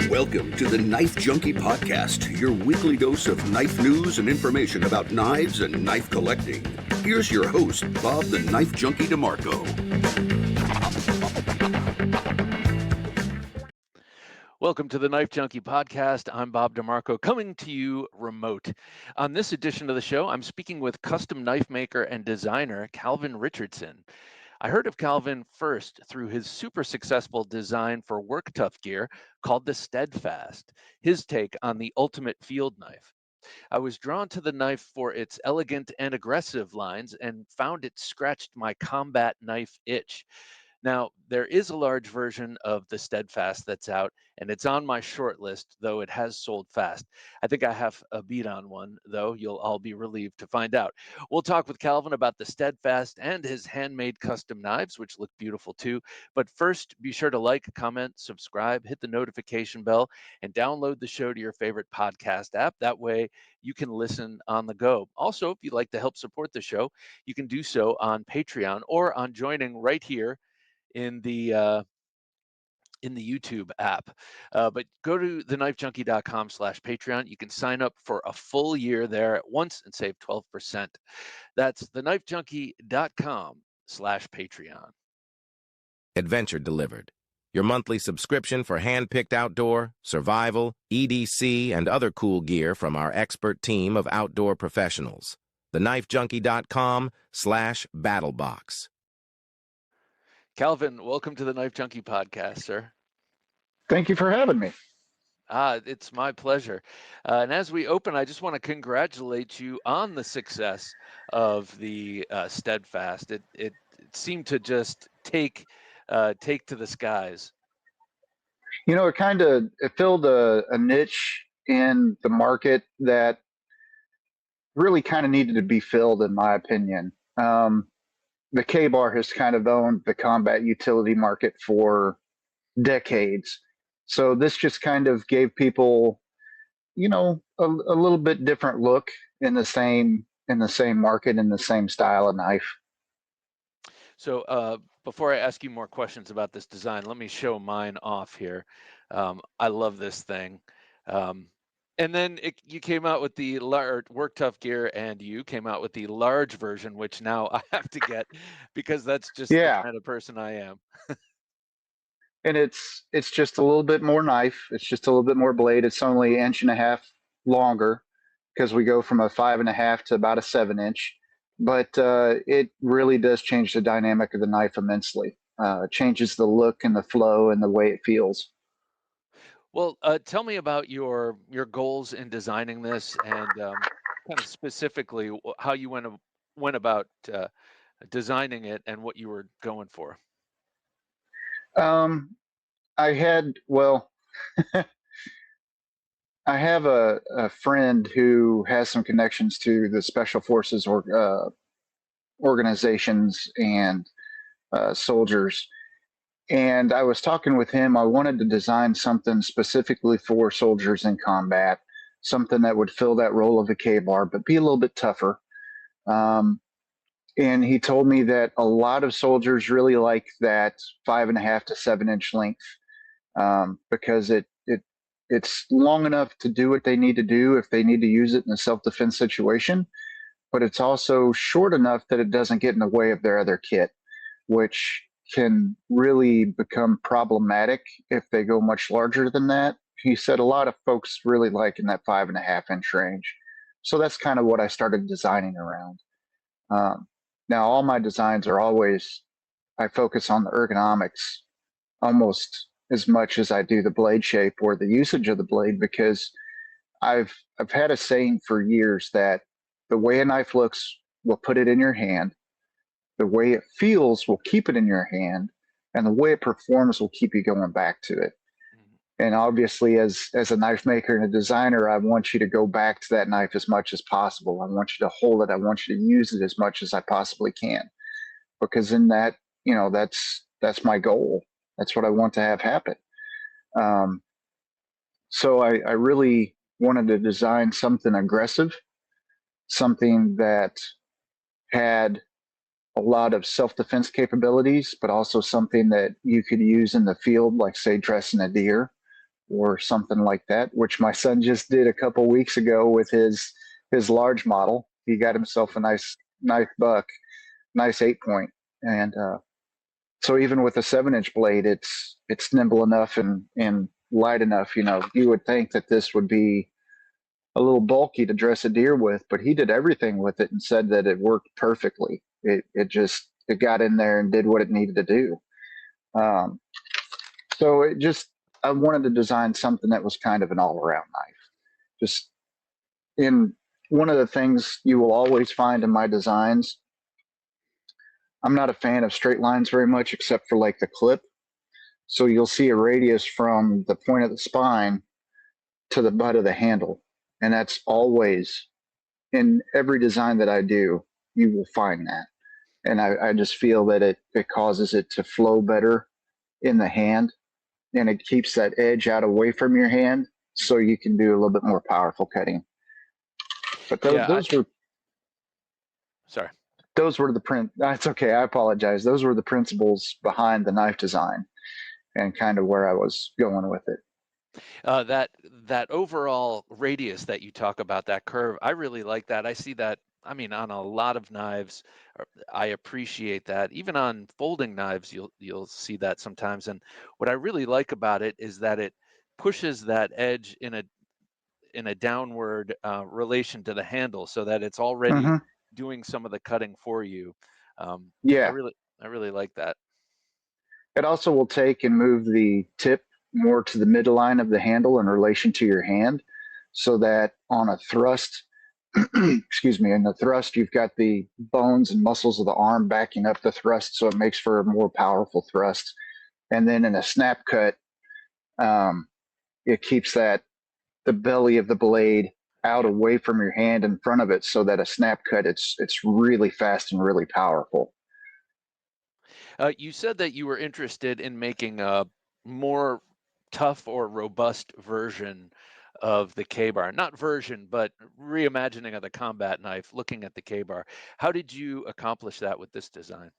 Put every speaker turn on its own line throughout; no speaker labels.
Welcome to the Knife Junkie podcast, your weekly dose of knife news and information about knives and knife collecting. Here's your host, Bob the Knife Junkie DeMarco.
Welcome to the Knife Junkie podcast. I'm Bob DeMarco, coming to you remote. On this edition of the show, I'm speaking with custom knife maker and designer Calvin Richardson. I heard of Calvin first through his super successful design for Work Tuff Gear called the Steadfast, his take on the ultimate field knife. I was drawn to the knife for its elegant and aggressive lines and found it scratched my combat knife itch. Now, there is a large version of the Steadfast that's out, and it's on my short list, though it has sold fast. I think I have a beat on one, though. You'll all be relieved to find out. We'll talk with Calvin about the Steadfast and his handmade custom knives, which look beautiful too. But first, be sure to like, comment, subscribe, hit the notification bell, and download the show to your favorite podcast app. That way, you can listen on the go. Also, if you'd like to help support the show, you can do so on Patreon or on joining right here in the YouTube app. But go to TheKnifeJunkie.com/Patreon. You can sign up for a full year there at once and save 12%. That's TheKnifeJunkie.com/Patreon.
Adventure Delivered, your monthly subscription for hand-picked outdoor, survival, EDC, and other cool gear from our expert team of outdoor professionals. TheKnifeJunkie.com/BattleBox. Calvin, welcome to the Knife Junkie podcast, sir.
Thank you for having me.
It's my pleasure. And as we open, I just want to congratulate you on the success of the Steadfast. It seemed to just take to the skies.
You know, it filled a niche in the market that really kind of needed to be filled, in my opinion. The K-bar has kind of owned the combat utility market for decades. So this just kind of gave people, you know, a little bit different look in the same market, in the same style of knife.
So before I ask you more questions about this design, let me show mine off here. I love this thing. And then you came out with the Work Tuff Gear, and you came out with the large version, which now I have to get because that's just the kind of person I am.
And it's just a little bit more knife. It's just a little bit more blade. It's only 1.5 inches longer because we go from a 5.5 to about a 7-inch. But it really does change the dynamic of the knife immensely. It changes the look and the flow and the way it feels.
Well, tell me about your goals in designing this, and kind of specifically how you went about designing it and what you were going for.
I have a friend who has some connections to the Special Forces organizations and soldiers. And I was talking with him. I wanted to design something specifically for soldiers in combat, something that would fill that role of a K-bar, but be a little bit tougher. And he told me that a lot of soldiers really like that 5.5 to 7-inch length because it's long enough to do what they need to do if they need to use it in a self-defense situation, but it's also short enough that it doesn't get in the way of their other kit, which can really become problematic if they go much larger than that. He said a lot of folks really like in that 5.5-inch range. So that's kind of what I started designing around. Now, all my designs are always, I focus on the ergonomics almost as much as I do the blade shape or the usage of the blade, because I've had a saying for years that the way a knife looks will put it in your hand. The way it feels will keep it in your hand, and the way it performs will keep you going back to it. And obviously, as a knife maker and a designer, I want you to go back to that knife as much as possible. I want you to hold it. I want you to use it as much as I possibly can, because in that, you know, that's my goal. That's what I want to have happen. So I really wanted to design something aggressive, something that had a lot of self-defense capabilities, but also something that you could use in the field, like say dressing a deer or something like that, which my son just did a couple weeks ago with his large model. He got himself a nice knife buck, nice 8-point, and so even with a 7-inch blade, it's nimble enough and light enough. You know, you would think that this would be a little bulky to dress a deer with, but he did everything with it and said that it worked perfectly. It got in there and did what it needed to do. So I wanted to design something that was kind of an all-around knife. Just in one of the things you will always find in my designs, I'm not a fan of straight lines very much, except for like the clip. So you'll see a radius from the point of the spine to the butt of the handle. And that's always, in every design that I do, you will find that. And I just feel that it causes it to flow better in the hand, and it keeps that edge out away from your hand, so you can do a little bit more powerful cutting. But those were the print. That's okay. I apologize. Those were the principles behind the knife design, and kind of where I was going with it.
That overall radius that you talk about, that curve, I really like that. I see that. I mean, on a lot of knives, I appreciate that. Even on folding knives, you'll see that sometimes. And what I really like about it is that it pushes that edge in a downward relation to the handle, so that it's already doing some of the cutting for you.
Yeah,
I really like that.
it also will take and move the tip more to the midline of the handle in relation to your hand, so that on a thrust, excuse me, in the thrust, you've got the bones and muscles of the arm backing up the thrust, so it makes for a more powerful thrust. And then in a snap cut, it keeps the belly of the blade out away from your hand in front of it, so that a snap cut, it's really fast and really powerful.
You said that you were interested in making a more tough or robust version of the K-bar. Not version, but reimagining of the combat knife, looking at the K-bar. How did you accomplish that with this design?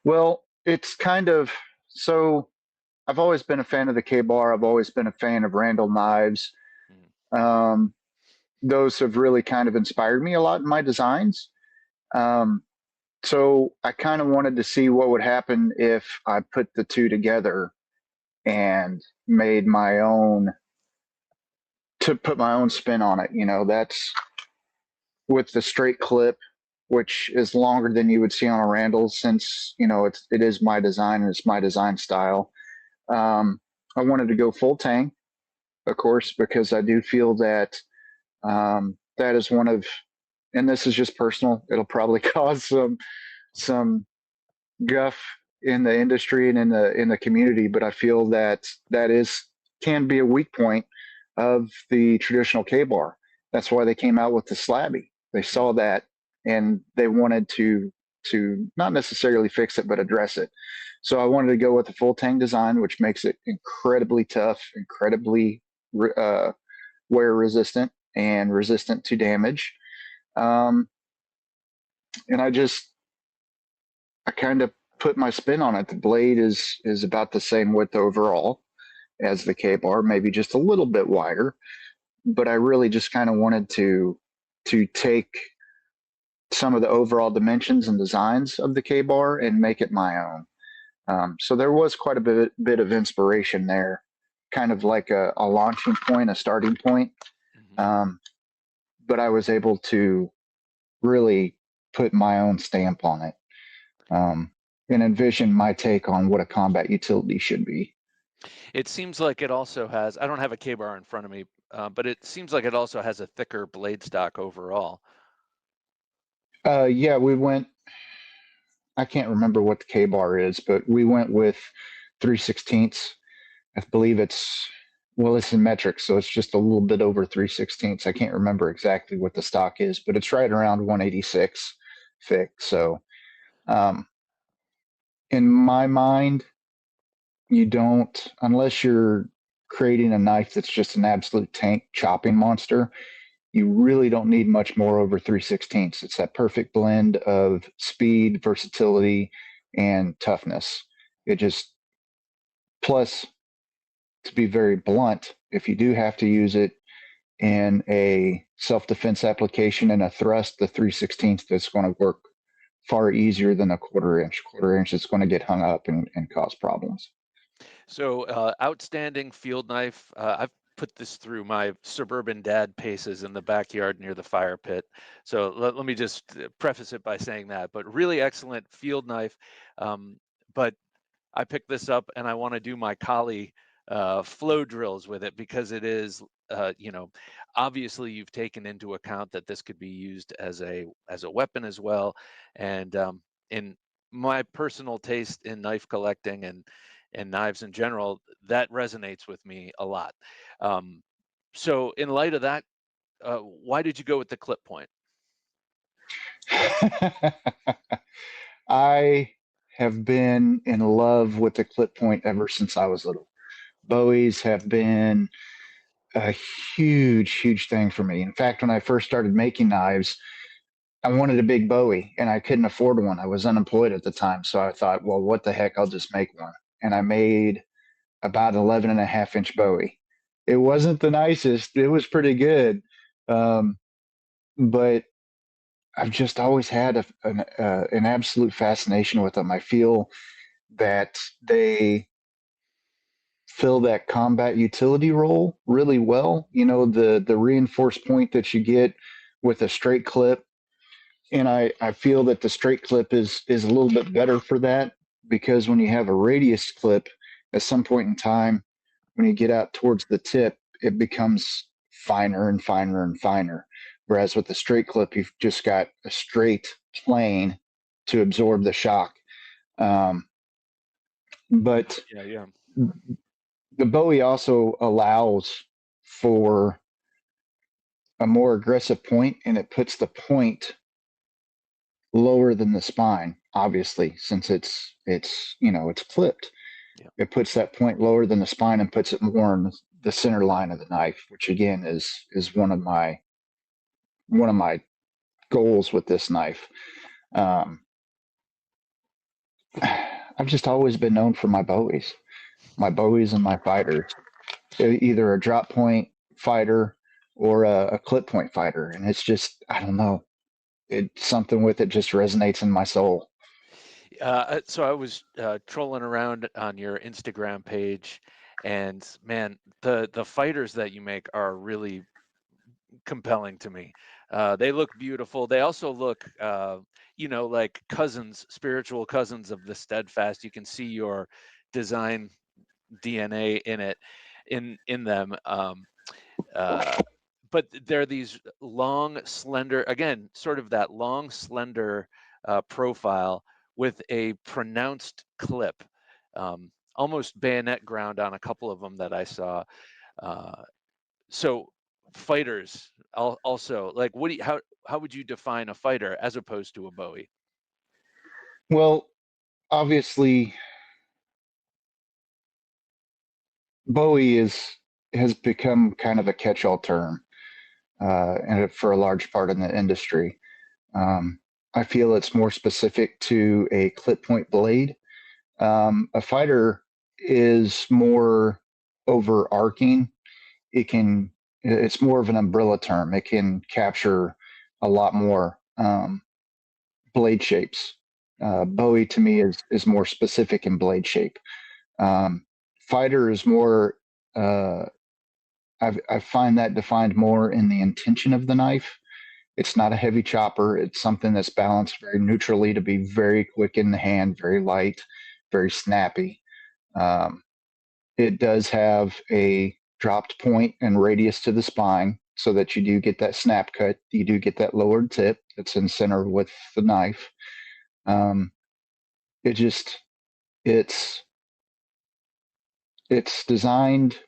Well, it's kind of, so I've always been a fan of the K-bar. I've always been a fan of Randall knives. Those have really kind of inspired me a lot in my designs. So I kind of wanted to see what would happen if I put the two together and made my own, to put my own spin on it. You know, that's with the straight clip, which is longer than you would see on a Randall, since, you know, it is my design and it's my design style. I wanted to go full tang, of course, because I do feel that that is one of, and this is just personal, it'll probably cause some guff in the industry and in the community, but I feel that can be a weak point of the traditional K-bar. That's why they came out with the slabby. They saw that and they wanted to not necessarily fix it, but address it. So I wanted to go with the full tang design, which makes it incredibly tough, incredibly wear resistant and resistant to damage. And I kind of put my spin on it. The blade is about the same width overall as the K-bar, maybe just a little bit wider, but I really just kind of wanted to take some of the overall dimensions and designs of the K-bar and make it my own. So there was quite a bit of inspiration there, kind of like a launching point, a starting point. But I was able to really put my own stamp on it, and envision my take on what a combat utility should be.
It seems like it also has, I don't have a K-bar in front of me, but it seems like it also has a thicker blade stock overall.
Yeah, we went, I can't remember what the K-bar is, but we went with 3/16. I believe it's in metric, so it's just a little bit over 3/16. I can't remember exactly what the stock is, but it's right around 186 thick. So in my mind, you don't, unless you're creating a knife that's just an absolute tank chopping monster, you really don't need much more over 3/16. It's that perfect blend of speed, versatility, and toughness. It just, plus to be very blunt, if you do have to use it in a self-defense application and a thrust, the 3/16 is going to work far easier than a quarter inch. Quarter inch is going to get hung up and cause problems.
So outstanding field knife. I've put this through my suburban dad paces in the backyard near the fire pit. So let me just preface it by saying that, but really excellent field knife. But I picked this up and I want to do my collie flow drills with it because it is, obviously you've taken into account that this could be used as a weapon as well. And in my personal taste in knife collecting and knives in general, that resonates with me a lot. So in light of that, why did you go with the clip point?
I have been in love with the clip point ever since I was little. Bowies have been a huge thing for me. In fact, when I first started making knives, I wanted a big Bowie and I couldn't afford one. I was unemployed at the time. So I thought, well, what the heck? I'll just make one. And I made about 11.5-inch Bowie. It wasn't the nicest. It was pretty good. But I've just always had an absolute fascination with them. I feel that they fill that combat utility role really well. The reinforced point that you get with a straight clip. And I feel that the straight clip is a little bit better for that, because when you have a radius clip, at some point in time, when you get out towards the tip, it becomes finer and finer and finer. Whereas with the straight clip, you've just got a straight plane to absorb the shock. But
Yeah.
the Bowie also allows for a more aggressive point, and it puts the point lower than the spine, obviously, since it's clipped.
Yeah.
It puts that point lower than the spine and puts it more in the center line of the knife, which again is one of my goals with this knife. I've just always been known for my Bowies and my fighters, either a drop point fighter or a clip point fighter. And it's just, I don't know, it's something with it just resonates in my soul.
So I was trolling around on your Instagram page, and man, the fighters that you make are really compelling to me. They look beautiful. They also look, like cousins, spiritual cousins of the Steadfast. You can see your design DNA in them. But they're these long, slender, again, sort of that long, slender profile with a pronounced clip, almost bayonet ground on a couple of them that I saw. So fighters also, like, how would you define a fighter as opposed to a Bowie?
Well, obviously, Bowie has become kind of a catch-all term, and for a large part in the industry. I feel it's more specific to a clip point blade. A fighter is more overarching. It's more of an umbrella term. It can capture a lot more blade shapes. Bowie to me is more specific in blade shape. Fighter is more, I find that defined more in the intention of the knife. It's not a heavy chopper. It's something that's balanced very neutrally to be very quick in the hand, very light, very snappy. It does have a dropped point and radius to the spine so that you do get that snap cut. You do get that lowered tip that's in center with the knife. It's designed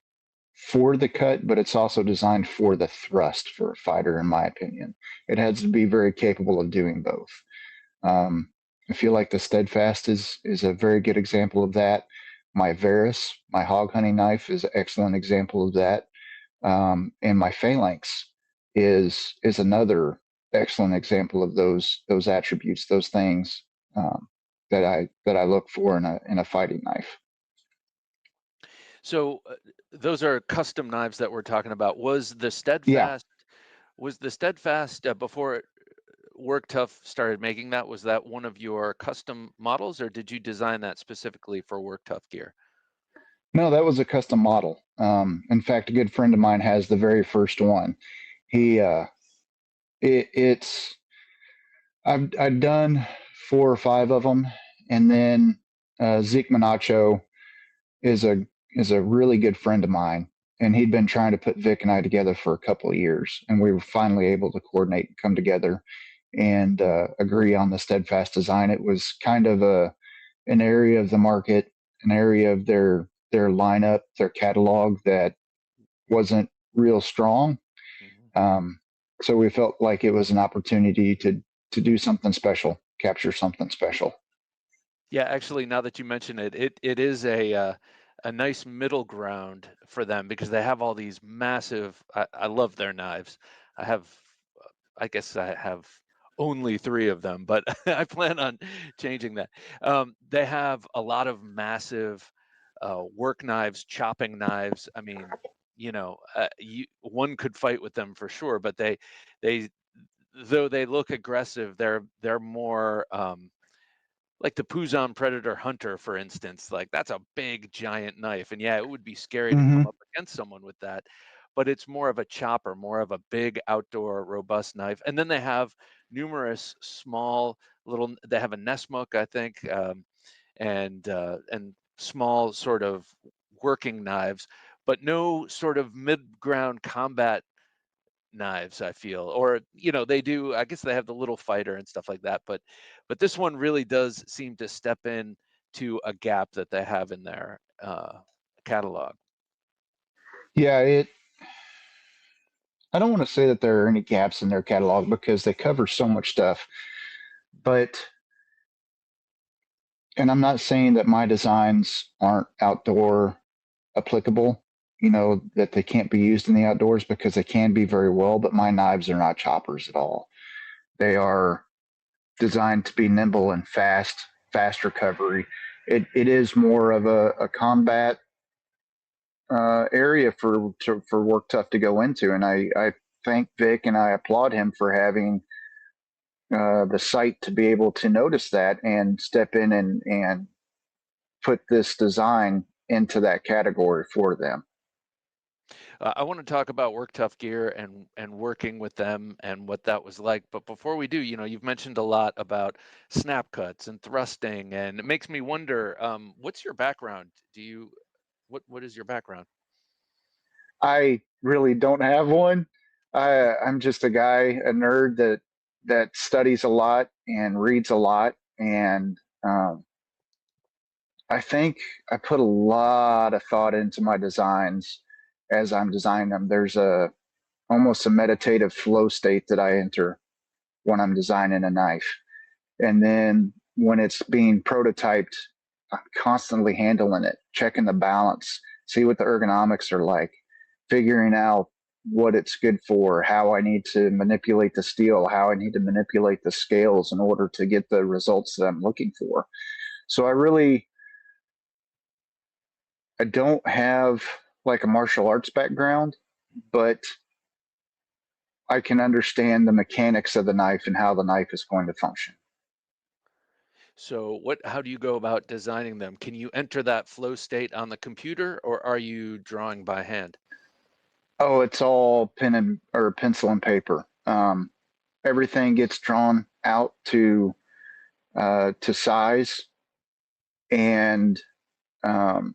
for the cut, but it's also designed for the thrust for a fighter, in my opinion. It has to be very capable of doing both. I feel like the Steadfast is a very good example of that. My Varus, my hog hunting knife, is an excellent example of that. And my Phalanx is another excellent example of those attributes, those things that I look for in a fighting knife.
So those are custom knives that we're talking about.
Yeah.
Was the Steadfast before Work Tuff started making that? Was that one of your custom models, or did you design that specifically for Work Tuff Gear?
No, that was a custom model. In fact, a good friend of mine has the very first one. He, it's I've done 4 or 5 of them, and then Zeke Manacho is a really good friend of mine, and he'd been trying to put Vic and I together for a couple of years, and we were finally able to coordinate and come together and agree on the Steadfast design. It was kind of an area of the market, an area of their lineup, their catalog that wasn't real strong.
Mhm.
So we felt like it was an opportunity to do something special, capture something special.
Yeah, actually, now that you mention it, it is a nice middle ground for them because they have all these massive. I love their knives. I have, I guess I have only 3 of them, but I plan on changing that. They have a lot of massive work knives, chopping knives. I mean, one could fight with them for sure, but they though they look aggressive, they're more. Like the Puzon Predator Hunter, for instance, like that's a big giant knife. And yeah, it would be scary to come
Mm-hmm.
up against someone with that, but it's more of a chopper, more of a big outdoor robust knife. And then they have numerous small they have a Nessmuk, I think, and small sort of working knives, but no sort of mid-ground combat knives, I feel. Or they do, I guess they have the little fighter and stuff like that, but this one really does seem to step in to a gap that they have in their catalog.
Yeah, I don't want to say that there are any gaps in their catalog because they cover so much stuff. But, and I'm not saying that my designs aren't outdoor applicable, that they can't be used in the outdoors, because they can be very well, but my knives are not choppers at all. They are designed to be nimble and fast recovery. It is more of a combat area for Work Tough to go into, and I thank Vic and I applaud him for having the sight to be able to notice that and step in and put this design into that category for them.
I want to talk about Work Tough Gear and working with them and what that was like. But before we do, you've mentioned a lot about snap cuts and thrusting, and it makes me wonder, what's your background? What is your background?
I really don't have one. I'm just a guy, a nerd that studies a lot and reads a lot, and I think I put a lot of thought into my designs as I'm designing them. There's almost a meditative flow state that I enter when I'm designing a knife, and then when it's being prototyped, I'm constantly handling it, checking the balance, see what the ergonomics are like, figuring out what it's good for, how I need to manipulate the steel, how I need to manipulate the scales in order to get the results that I'm looking for. So I don't have like a martial arts background, but I can understand the mechanics of the knife and how the knife is going to function.
So how do you go about designing them? Can you enter that flow state on the computer, or are you drawing by hand?
Oh, it's all pen and or pencil and paper. Everything gets drawn out to size, and um,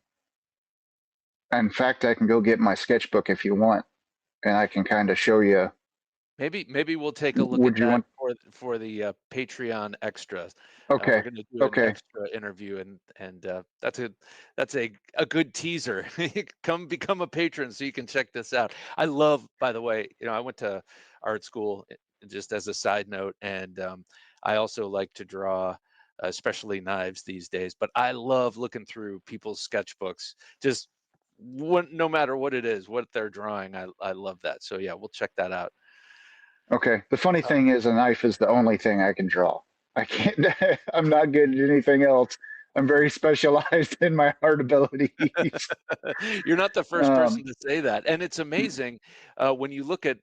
in fact, I can go get my sketchbook if you want, and I can kind of show you.
Maybe we'll take a look at
Would you
that
want?
for the Patreon extras. We're
Okay,
going to do an
okay,
extra interview, and that's a good teaser. Come become a patron so you can check this out. I love, by the way, I went to art school, just as a side note, and I also like to draw, especially knives these days. But I love looking through people's sketchbooks. Just no matter what it is, what they're drawing, I love that. So yeah, we'll check that out.
okay. The funny thing is, a knife is the only thing I can draw. I can't. I'm not good at anything else. I'm very specialized in my art abilities.
You're not the first
um,
person to say that, and it's amazing when you look at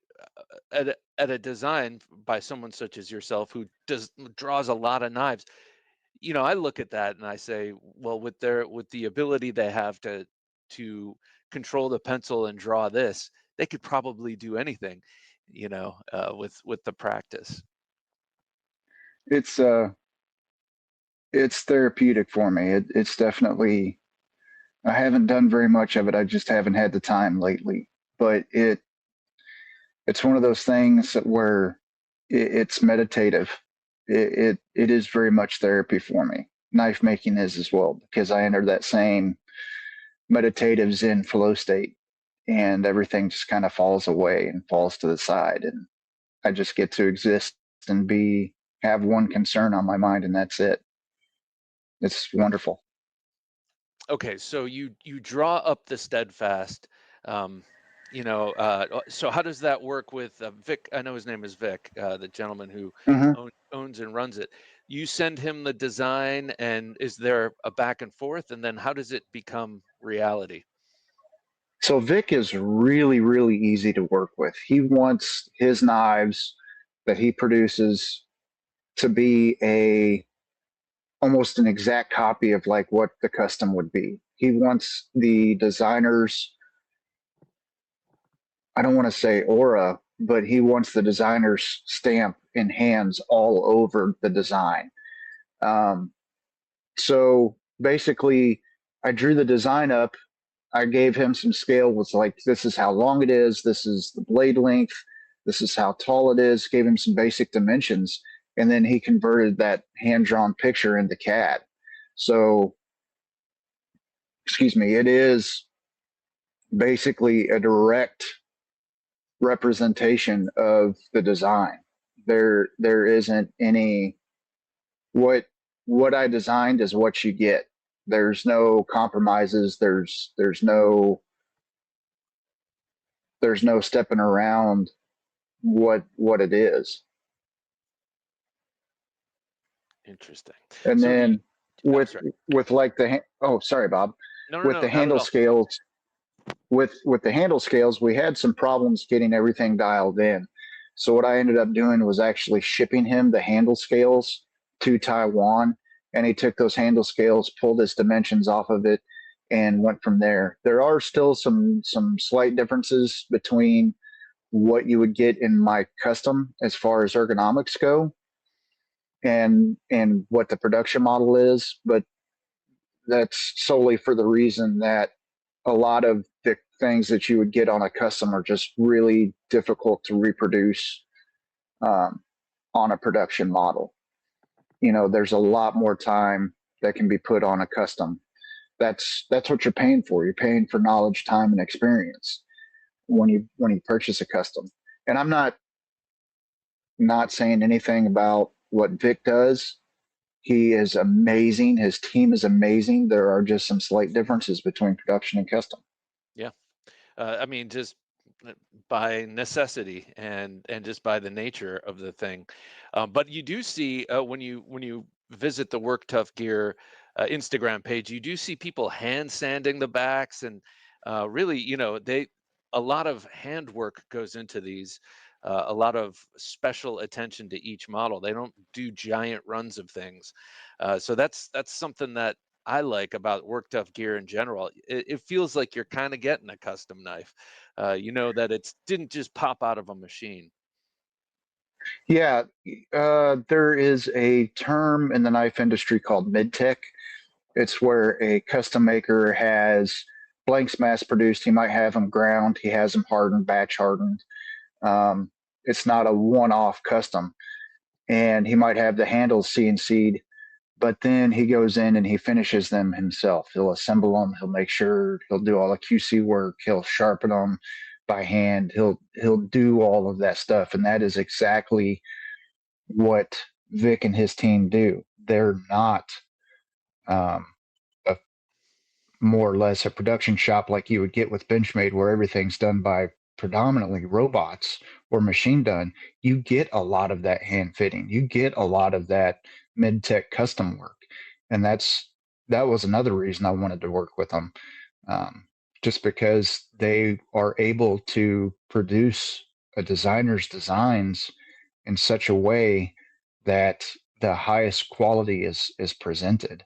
a design by someone such as yourself who draws a lot of knives. You know, I look at that and I say, well, with the ability they have to control the pencil and draw this, they could probably do anything, with the practice.
it's uh, it's therapeutic for me. It's definitely. I haven't done very much of it. I just haven't had the time lately. But it's one of those things where it's meditative. It is very much therapy for me. Knife making is as well, because I enter that same meditative Zen flow state, and everything just kind of falls away and falls to the side, and I just get to exist and have one concern on my mind, and that's it. It's wonderful.
Okay, so you draw up the steadfast. Um, so how does that work with Vic? I know his name is Vic, the gentleman who
Hmm.
owns and runs it. You send him the design, and is there a back and forth? And then how does it become reality?
So Vic is really, really easy to work with. He wants his knives that he produces to be a almost an exact copy of like what the custom would be. He wants the designer's, I don't want to say aura, but he wants the designer's stamp and hands all over the design. Um, so basically, I drew the design up. I gave him some scale, was like, this is how long it is, this is the blade length, this is how tall it is, gave him some basic dimensions, and then he converted that hand drawn picture into CAD. So, excuse me, it is basically a direct representation of the design. There isn't any what what I designed is what you get. There's no compromises. There's no stepping around what it is.
Interesting.
And
So
then
I'm
with
sorry.
with like oh, sorry, Bob.
No, no,
With
no,
the
not at
handle
all.
scales, with the handle scales, we had some problems getting everything dialed in. So what I ended up doing was actually shipping him the handle scales to Taiwan, and he took those handle scales, pulled his dimensions off of it, and went from there. There are still some slight differences between what you would get in my custom as far as ergonomics go and what the production model is, but that's solely for the reason that a lot of the things that you would get on a custom are just really difficult to reproduce um, on a production model. You know, there's a lot more time that can be put on a custom. That's what you're paying for. You're paying for knowledge, time, and experience when you purchase a custom. And I'm not saying anything about what Vic does. He is amazing. His team is amazing. There are just some slight differences between production and custom.
Yeah. I mean, just by necessity and just by the nature of the thing. But you do see when you visit the Work Tuff Gear Instagram page, you do see people hand sanding the backs and really, a lot of handwork goes into these. A lot of special attention to each model. They don't do giant runs of things, so that's something that I like about Work Tuff Gear in general. It feels like you're kind of getting a custom knife. That it didn't just pop out of a machine.
Yeah, there is a term in the knife industry called mid-tech. It's where a custom maker has blanks mass produced. He might have them ground. He has them hardened, batch hardened. It's not a one-off custom, and he might have the handles CNC'd, but then he goes in and he finishes them himself. He'll assemble them. He'll make sure he'll do all the QC work. He'll sharpen them by hand. He'll do all of that stuff, and that is exactly what Vic and his team do. They're not um, a more or less a production shop like you would get with Benchmade, where everything's done by predominantly robots or machine done. You get a lot of that hand fitting. You get a lot of that mid tech custom work, and that was another reason I wanted to work with them. Just because they are able to produce a designer's designs in such a way that the highest quality is presented.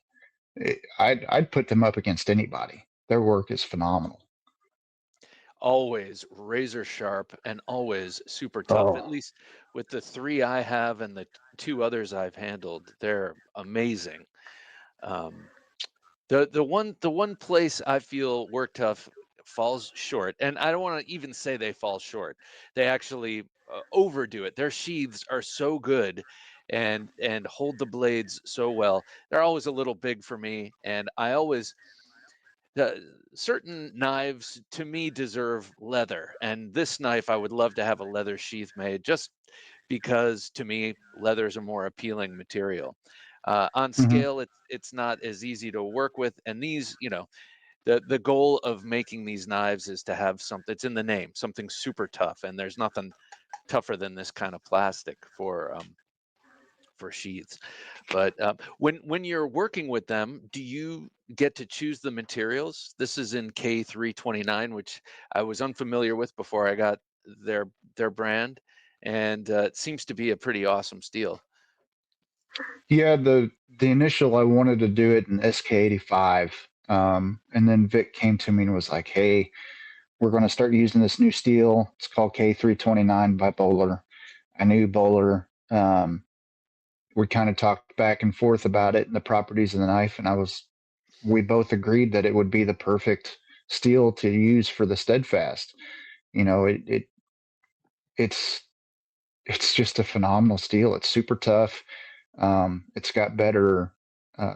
I'd put them up against anybody. Their work is phenomenal.
Always razor sharp and always super tough. At
Oh,
least with the 3 I have and the 2 others I've handled, they're amazing. Um, the one place I feel Work Tough falls short, and I don't want to even say they fall short. They actually overdo it. Their sheaths are so good and hold the blades so well. They're always a little big for me, and I always certain knives to me deserve leather, and this knife I would love to have a leather sheath made just because to me leather is a more appealing material. On
hmm.
scale, it's not as easy to work with, and these, the goal of making these knives is to have something. It's in the name, something super tough, and there's nothing tougher than this kind of plastic for sheaths. But when you're working with them, do you get to choose the materials? This is in K329, which I was unfamiliar with before I got their their brand, and it seems to be a pretty awesome steel.
Yeah, the initial I wanted to do it in SK85, and then Vic came to me and was like, "Hey, we're going to start using this new steel. It's called K329 by Bowler." I knew Bowler. We kind of talked back and forth about it and the properties of the knife, and we both agreed that it would be the perfect steel to use for the Steadfast. You know, it's it's just a phenomenal steel. It's super tough. It's got better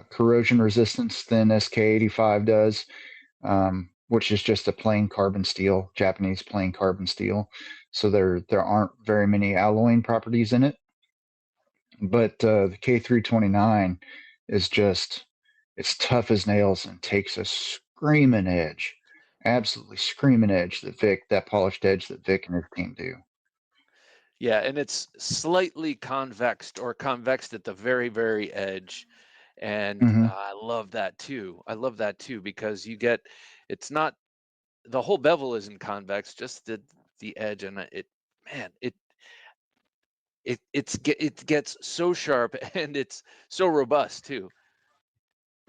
corrosion resistance than SK85 does, which is just a plain carbon steel, Japanese plain carbon steel. So there aren't very many alloying properties in it. But the K329 is just, it's tough as nails and takes a screaming edge, absolutely screaming edge that polished edge that Vic and his team do.
Yeah, and it's slightly convexed or convexed at the very, very edge. And
Hmm.
I love that too. I love that too because it's not the whole bevel isn't convex, just the edge, and man, it gets so sharp and it's so robust too.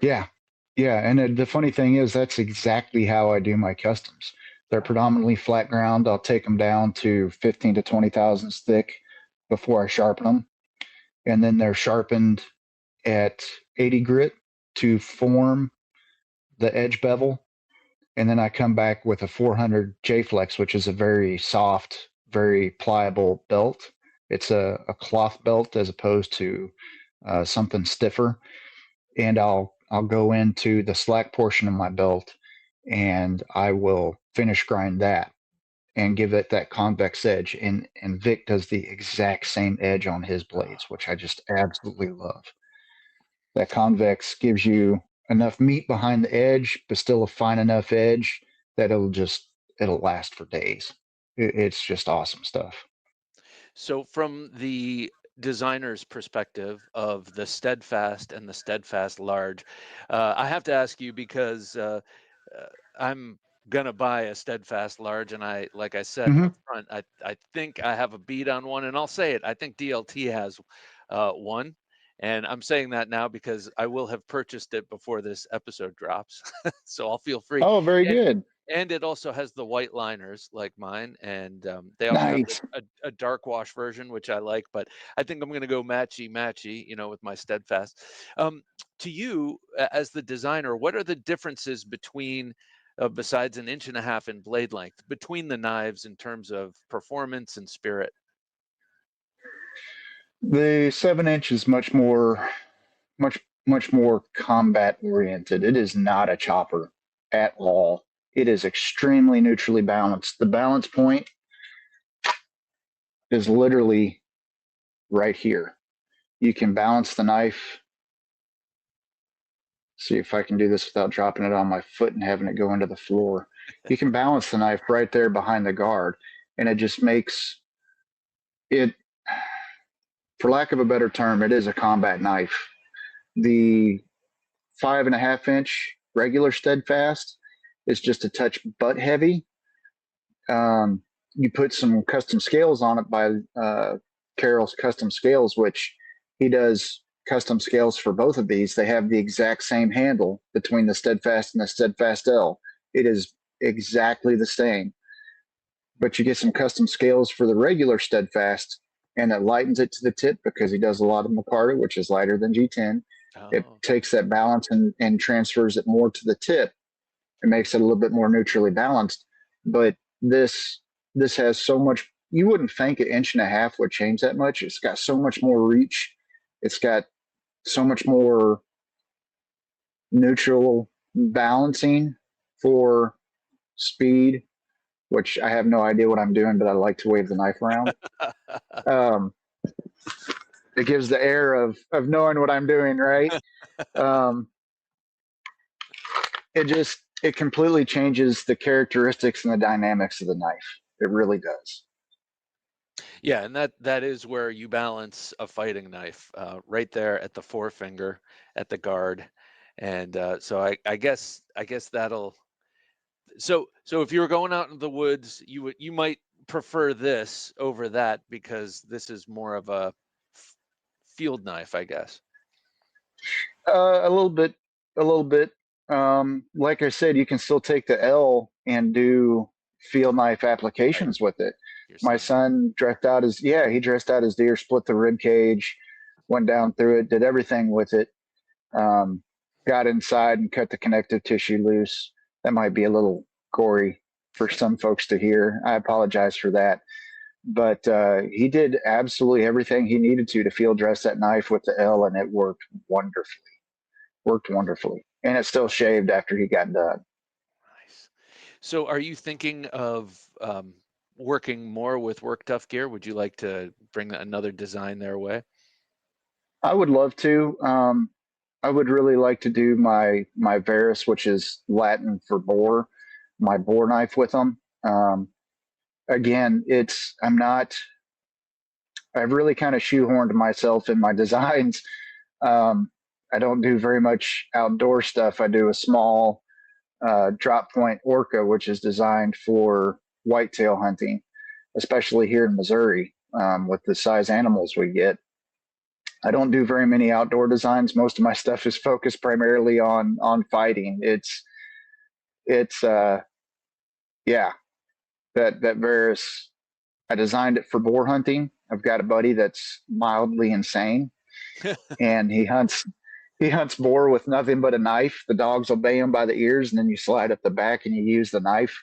Yeah, yeah. And the funny thing is, that's exactly how I do my customs. They're
Wow.
predominantly flat ground. I'll take them down to 15 to 20 thousandths thick before I sharpen them. And then they're sharpened at 80 grit to form the edge bevel. And then I come back with a 400 J Flex, which is a very soft, very pliable belt. It's a cloth belt as opposed to something stiffer. And I'll go into the slack portion of my belt and I will finish grind that and give it that convex edge. And Vic does the exact same edge on his blades, which I just absolutely love. That convex gives you enough meat behind the edge, but still a fine enough edge that it'll last for days. It's just awesome stuff.
So from the designer's perspective of the Steadfast and the Steadfast Large, I have to ask you because uh, I'm gonna buy a Steadfast Large, and like I said
Hmm.
up front, I think I have a beat on one, and I'll say it. I think DLT has one, and I'm saying that now because I will have purchased it before this episode drops, so I'll feel free.
Oh, very
And
good.
and it also has the white liners like mine, and they also have
Nice.
a dark wash version, which I like. But I think I'm going to go matchy matchy, with my Steadfast. To you, as the designer, what are the differences between, besides an inch and a half in blade length, between the knives in terms of performance and spirit?
The 7 inch is much more combat oriented. It is not a chopper at all. It is extremely neutrally balanced. The balance point is literally right here. You can balance the knife. See if I can do this without dropping it on my foot and having it go into the floor. You can balance the knife right there behind the guard, and it just makes it, for lack of a better term, it is a combat knife. The 5.5-inch regular Steadfast is just a touch butt heavy. You put some custom scales on it by Carroll's Custom Scales, which he does custom scales for both of these. They have the exact same handle between the Steadfast and the Steadfast L. It is exactly the same. But you get some custom scales for the regular Steadfast, and it lightens it to the tip because he does a lot of Micarta, which is lighter than G10.
Oh.
It takes that balance and transfers it more to the tip. It makes it a little bit more neutrally balanced. But this has so much, you wouldn't think 1.5 inches would change that much. It's got so much more reach. It's got so much more neutral balancing for speed, which I have no idea what I'm doing, but I like to wave the knife around. It gives the air of knowing what I'm doing, right? It completely changes the characteristics and the dynamics of the knife. It really does.
Yeah, and that is where you balance a fighting knife, right there at the forefinger, at the guard, and so I guess that'll. So if you were going out in the woods, you might prefer this over that because this is more of a field knife, I guess.
A little bit. Like I said, you can still take the L and do field knife applications with it. My son dressed out as deer, split the rib cage, went down through it, did everything with it. Got inside and cut the connective tissue loose. That might be a little gory for some folks to hear. I apologize for that. But he did absolutely everything he needed to field dress that knife with the L, and it worked wonderfully. And it still shaved after he got done.
Nice. So are you thinking of working more with Work Tuff Gear? Would you like to bring another design their way?
I would love to. I would really like to do my Varus, which is Latin for boar, my boar knife with them. Again, I've really kind of shoehorned myself in my designs. I don't do very much outdoor stuff. I do a small drop point orca, which is designed for whitetail hunting, especially here in Missouri, with the size animals we get. I don't do very many outdoor designs. Most of my stuff is focused primarily on fighting. That Varus, I designed it for boar hunting. I've got a buddy that's mildly insane, and he hunts boar with nothing but a knife. The dogs obey him by the ears, and then you slide up the back and you use the knife.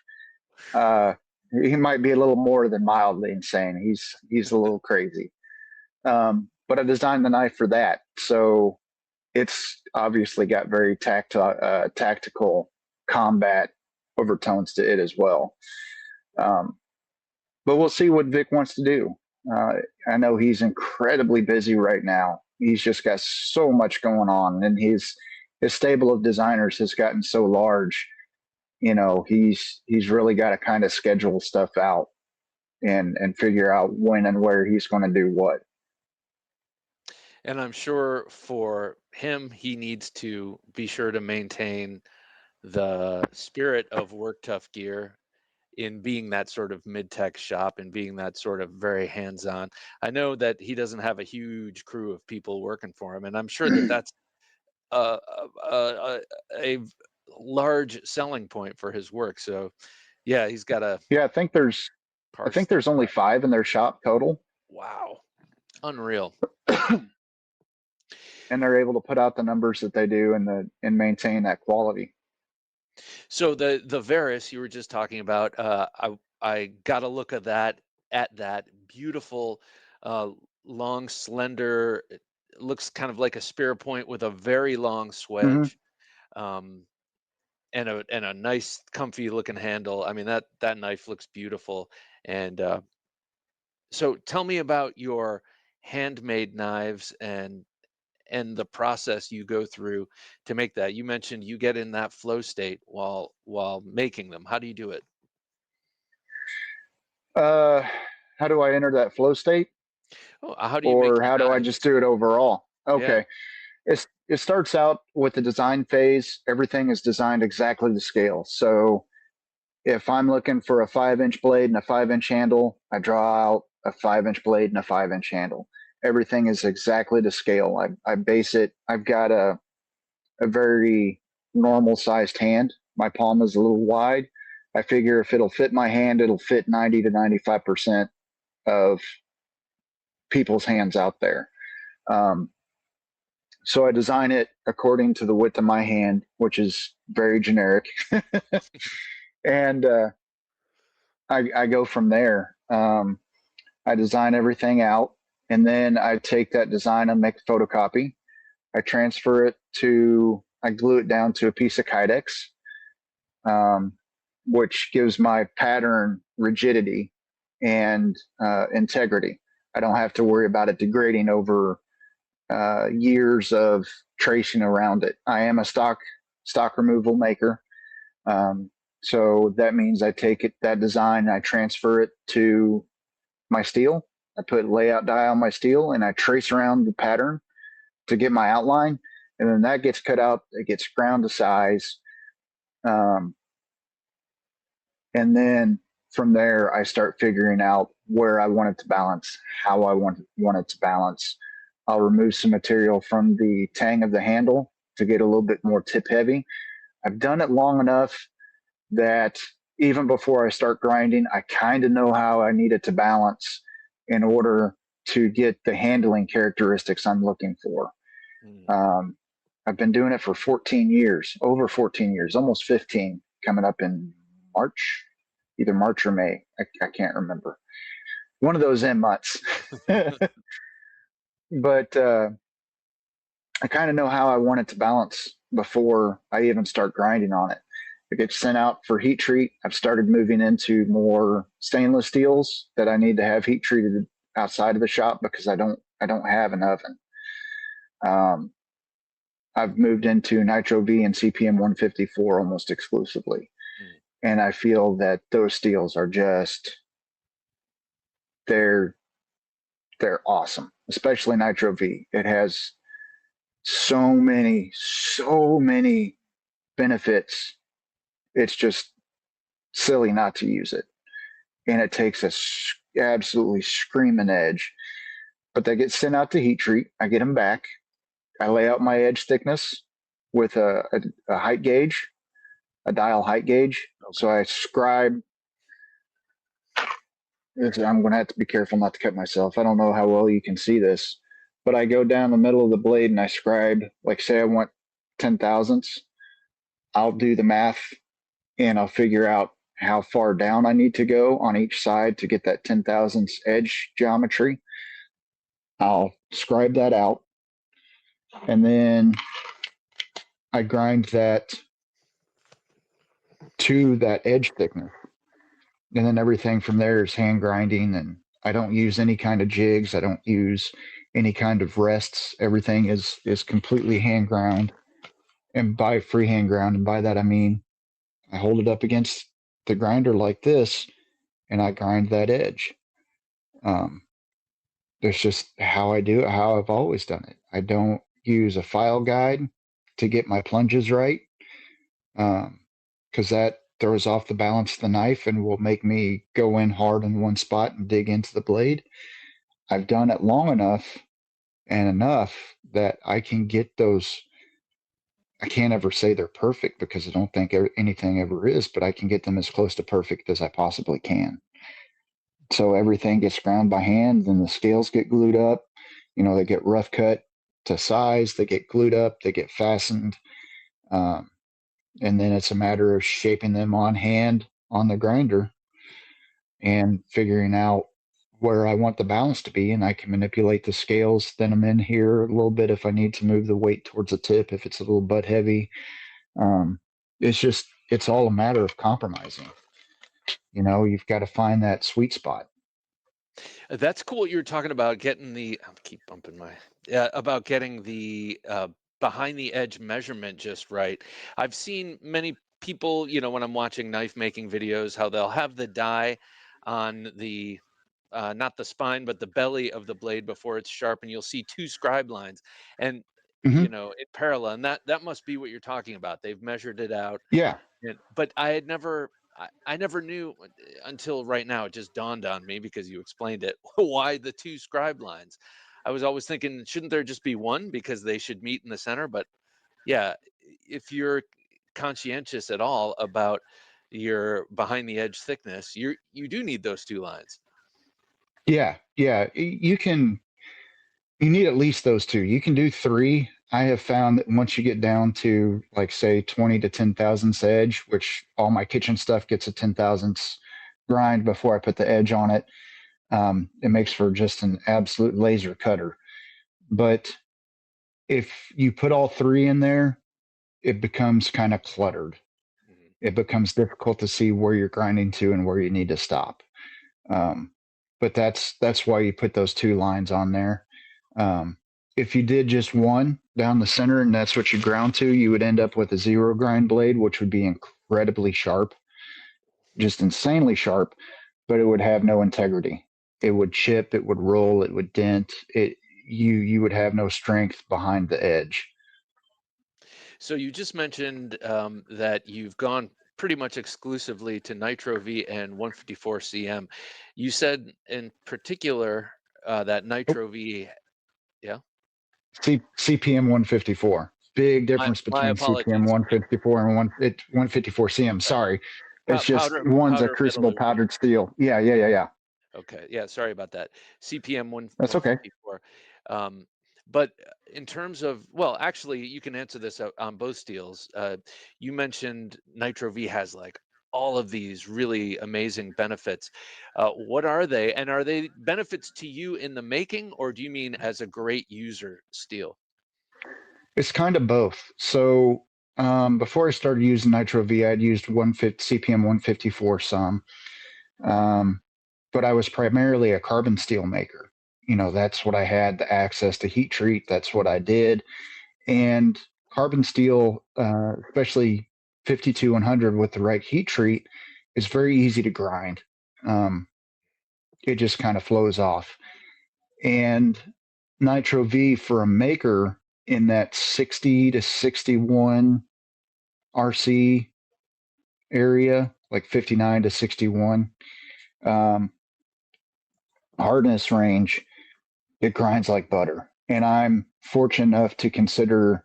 He might be a little more than mildly insane. He's a little crazy. But I designed the knife for that. So it's obviously got very tactical combat overtones to it as well. But we'll see what Vic wants to do. I know he's incredibly busy right now. He's just got so much going on, and his stable of designers has gotten so large. He's really got to kind of schedule stuff out and figure out when and where he's going to do what.
And I'm sure for him, he needs to be sure to maintain the spirit of Work Tuff Gear in being that sort of mid-tech shop and being that sort of very hands-on. I know that he doesn't have a huge crew of people working for him, and I'm sure that that's a large selling point for his work. So, yeah, he's got a.
Yeah, I think there's only 5 in their shop total.
Wow, unreal.
And they're able to put out the numbers that they do and maintain that quality.
So the Varus you were just talking about, I got a look at that beautiful, long, slender. It looks kind of like a spear point with a very long swedge, and a nice, comfy looking handle. I mean that knife looks beautiful. And so tell me about your handmade knives and the process you go through to make that. You mentioned you get in that flow state while making them. How do you do it?
How do I enter that flow state?
Oh, how do you make
Or how do I just do it overall? Okay.
Yeah.
it starts out with the design phase. Everything is designed exactly to scale. So if I'm looking for a 5-inch blade and a 5-inch handle, I draw out a 5-inch blade and a 5-inch handle. Everything is exactly to scale. I base it. I've got a very normal sized hand. My palm is a little wide. I figure if it'll fit my hand, it'll fit 90 to 95% of people's hands out there. So I design it according to the width of my hand, which is very generic. And I go from there. I design everything out, and then I take that design and make a photocopy. I transfer it I glue it down to a piece of Kydex, which gives my pattern rigidity and integrity. I don't have to worry about it degrading over years of tracing around it. I am a stock removal maker. So that means I take that design and I transfer it to my steel. I put layout dye on my steel and I trace around the pattern to get my outline. And then that gets cut out. It gets ground to size. And then from there, I start figuring out where I want it to balance, how I want it to balance. I'll remove some material from the tang of the handle to get a little bit more tip heavy. I've done it long enough that even before I start grinding, I kind of know how I need it to balance in order to get the handling characteristics I'm looking for. I've been doing it for 14 years, over 14 years, almost 15, coming up in March, either March or May. I can't remember. One of those M months. But I kind of know how I want it to balance before I even start grinding on it. It gets sent out for heat treat. I've started moving into more stainless steels that I need to have heat treated outside of the shop because I don't have an oven. I've moved into Nitro V and CPM 154 almost exclusively. And I feel that those steels are just, they're awesome, especially Nitro V. It has so many benefits. It's just silly not to use it. And it takes a absolutely screaming edge. But they get sent out to heat treat. I get them back. I lay out my edge thickness with a height gauge, a dial height gauge. Okay. So I scribe. I'm going to have to be careful not to cut myself. I don't know how well you can see this, but I go down the middle of the blade and I scribe, like say I want 10 thousandths. I'll do the math and I'll figure out how far down I need to go on each side to get that 10 thousandths edge geometry. I'll scribe that out. And then I grind that to that edge thickness. And then everything from there is hand grinding, and I don't use any kind of jigs. I don't use any kind of rests. Everything is completely hand ground, and by freehand ground. And by that, I mean, I hold it up against the grinder like this, and I grind that edge. That's just how I do it, how I've always done it. I don't use a file guide to get my plunges right, because that throws off the balance of the knife and will make me go in hard in one spot and dig into the blade. I've done it long enough and enough that I can get those. I can't ever say they're perfect because I don't think anything ever is, but I can get them as close to perfect as I possibly can. So everything gets ground by hand, and the scales get glued up. You know, they get rough cut to size, they get glued up, they get fastened. And then it's a matter of shaping them on hand on the grinder and figuring out where I want the balance to be. And I can manipulate the scales, thin them in here a little bit if I need to move the weight towards the tip, if it's a little butt heavy. It's all a matter of compromising. You know, you've got to find that sweet spot.
That's cool. You're talking about getting about getting the behind the edge measurement just right. I've seen many people, you know, when I'm watching knife making videos, how they'll have the die on the not the spine, but the belly of the blade before it's sharp, and you'll see two scribe lines. And you know, in parallel, and that must be what you're talking about. They've measured it out.
Yeah.
But I had never, I never knew until right now. It just dawned on me because you explained it. Why the two scribe lines? I was always thinking, shouldn't there just be one because they should meet in the center? But yeah, if you're conscientious at all about your behind the edge thickness, you do need those two lines.
Yeah. Yeah. You need at least those two. You can do three. I have found that once you get down to like say 20 to 10 thousandths edge, which all my kitchen stuff gets a 10 thousandths grind before I put the edge on it, it makes for just an absolute laser cutter. But if you put all three in there, it becomes kind of cluttered. It becomes difficult to see where you're grinding to and where you need to stop. But that's why you put those two lines on there. If you did just one down the center and that's what you ground to, you would end up with a zero grind blade, which would be incredibly sharp, just insanely sharp, but it would have no integrity. It would chip, it would roll, it would dent. You would have no strength behind the edge.
So you just mentioned that you've gone pretty much exclusively to Nitro V and 154 CM. You said in particular that Nitro V, yeah.
CPM 154. Big difference
My
between CPM
apologies.
154 and 154 CM. Sorry. It's just one's a crucible powdered steel. Yeah.
Okay. Yeah. Sorry about that. CPM
That's okay.
154. But in terms of, well, actually, you can answer this on both steels. You mentioned Nitro V has like all of these really amazing benefits. What are they? And are they benefits to you in the making, or do you mean as a great user steel?
It's kind of both. So before I started using Nitro V, I'd used CPM 154 some, but I was primarily a carbon steel maker. You know, that's what I had the access to heat treat. That's what I did. And carbon steel, especially 52100 with the right heat treat, is very easy to grind. It just kind of flows off. And Nitro V for a maker in that 60 to 61 RC area, like 59 to 61 hardness range, it grinds like butter. And I'm fortunate enough to consider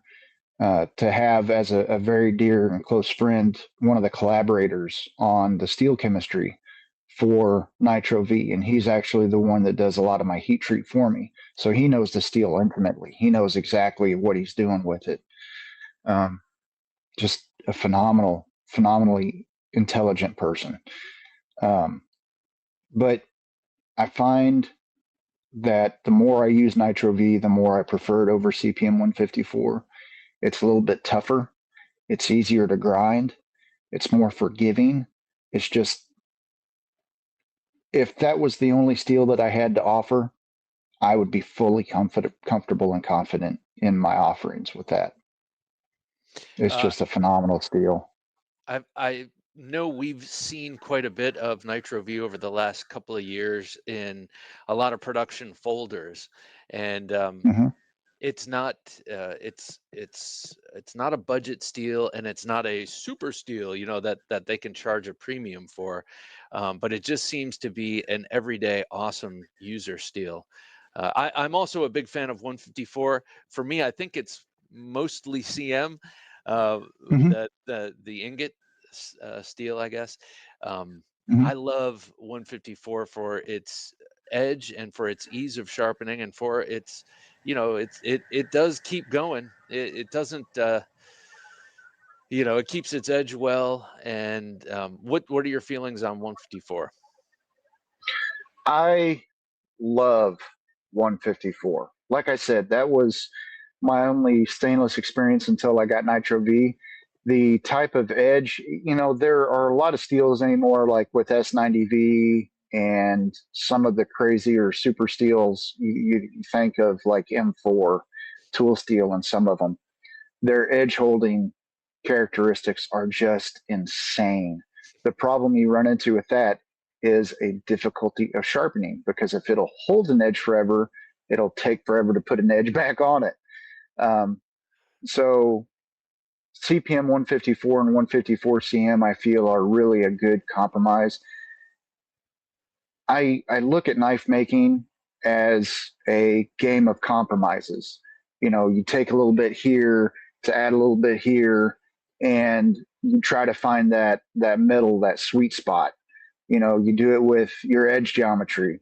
to have as a very dear and close friend one of the collaborators on the steel chemistry for Nitro V, and he's actually the one that does a lot of my heat treat for me. So he knows the steel intimately. He knows exactly what he's doing with it. Just a phenomenally intelligent person. But I find that the more I use Nitro V, the more I prefer it over CPM 154. It's a little bit tougher. It's easier to grind. It's more forgiving. It's just, if that was the only steel that I had to offer, I would be fully comfortable and confident in my offerings with that. It's just a phenomenal steel.
I know we've seen quite a bit of Nitro V over the last couple of years in a lot of production folders, and it's not it's not a budget steel, and it's not a super steel, you know, that they can charge a premium for, but it just seems to be an everyday awesome user steel. I'm also a big fan of 154. For me, I think it's mostly CM, the ingot steel, I guess. I love 154 for its edge and for its ease of sharpening and for its, you know, it does keep going. It doesn't, you know, it keeps its edge well. And what are your feelings on 154?
I love 154. Like I said, that was my only stainless experience until I got Nitro V. The type of edge, you know, there are a lot of steels anymore, like with S90V and some of the crazier super steels. You think of like M4 tool steel and some of them. Their edge holding characteristics are just insane. The problem you run into with that is a difficulty of sharpening, because if it'll hold an edge forever, it'll take forever to put an edge back on it. So CPM 154 and 154 CM, I feel, are really a good compromise. I look at knife making as a game of compromises. You take a little bit here to add a little bit here, and you try to find that middle, that sweet spot. You do it with your edge geometry.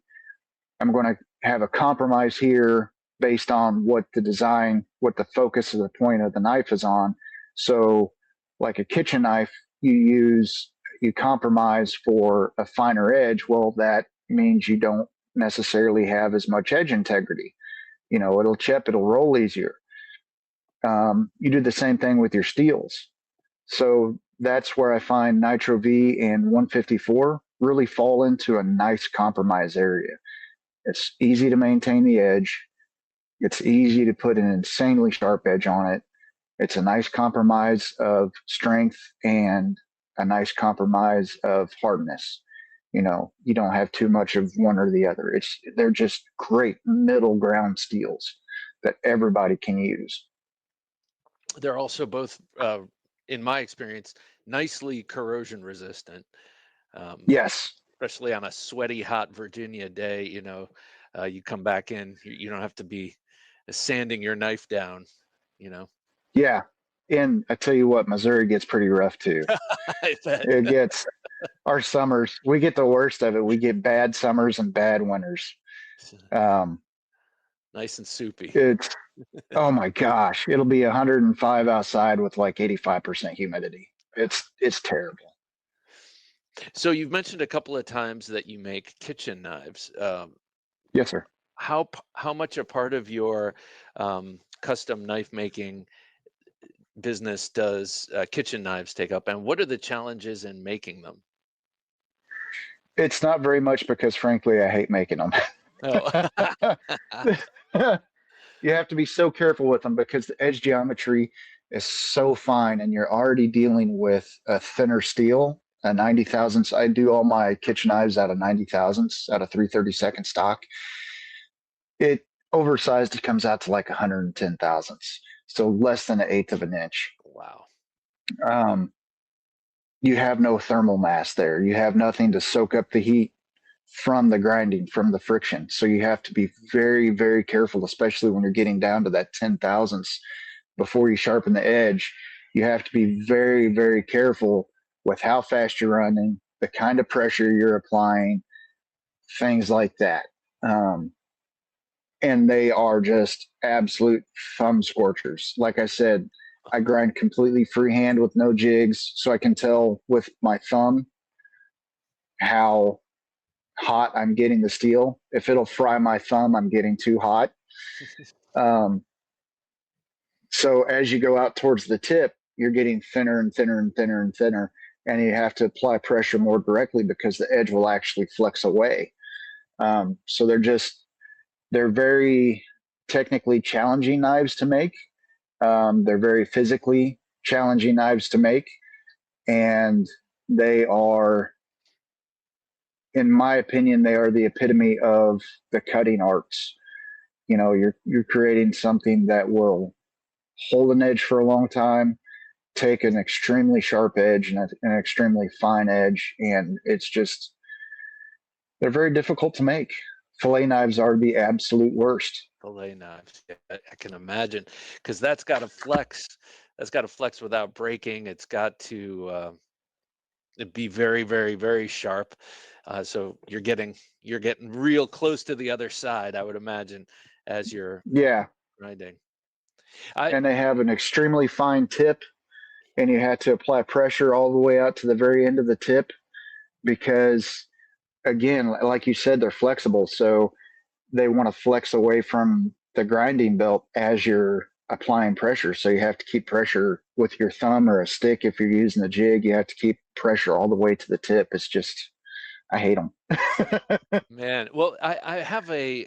I'm going to have a compromise here based on what the focus of the point of the knife is on. So, like a kitchen knife, you compromise for a finer edge. Well, that means you don't necessarily have as much edge integrity. It'll chip, it'll roll easier. You do the same thing with your steels. So that's where I find Nitro V and 154 really fall into a nice compromise area. It's easy to maintain the edge. It's easy to put an insanely sharp edge on it. It's a nice compromise of strength and a nice compromise of hardness. You don't have too much of one or the other. They're just great middle ground steels that everybody can use.
They're also both, in my experience, nicely corrosion resistant.
Yes.
Especially on a sweaty, hot Virginia day, you come back in, you don't have to be sanding your knife down,
Yeah. And I tell you what, Missouri gets pretty rough too.
I bet.
It gets our summers. We get the worst of it. We get bad summers and bad winters.
Nice and soupy.
It's oh my gosh, it'll be 105 outside with like 85% humidity. It's terrible.
So you've mentioned a couple of times that you make kitchen knives.
Yes, sir.
How much a part of your custom knife making business does kitchen knives take up, and what are the challenges in making them?
It's not very much because, frankly, I hate making them.
Oh.
You have to be so careful with them because the edge geometry is so fine, and you're already dealing with a thinner steel, a 90 thousandths. I do all my kitchen knives out of 90 thousandths, out of 332nd stock. It oversized, it comes out to like 110 thousandths, so less than 1/8 of an inch.
Wow.
You have no thermal mass there. You have nothing to soak up the heat from the grinding, from the friction. So you have to be very, very careful, especially when you're getting down to that 10 thousandths before you sharpen the edge. You have to be very, very careful with how fast you're running, the kind of pressure you're applying, things like that. And they are just absolute thumb scorchers. Like I said, I grind completely freehand with no jigs, so I can tell with my thumb how hot I'm getting the steel. If it'll fry my thumb, I'm getting too hot. So as you go out towards the tip, you're getting thinner and thinner and thinner and thinner, and you have to apply pressure more directly because the edge will actually flex away. So they're very technically challenging knives to make. They're very physically challenging knives to make, and they are, in my opinion, they are the epitome of the cutting arts. You're creating something that will hold an edge for a long time, take an extremely sharp edge and an extremely fine edge, and they're very difficult to make. Fillet knives are the absolute worst.
Fillet knives, yeah, I can imagine, because that's got to flex. That's got to flex without breaking. It's got to be very, very, very sharp. So you're getting real close to the other side, I would imagine, as you're grinding.
And they have an extremely fine tip, and you have to apply pressure all the way out to the very end of the tip because, again, like you said, they're flexible. So they want to flex away from the grinding belt as you're applying pressure. So you have to keep pressure with your thumb or a stick. If you're using a jig, you have to keep pressure all the way to the tip. It's just, I hate them.
Man, well, I have a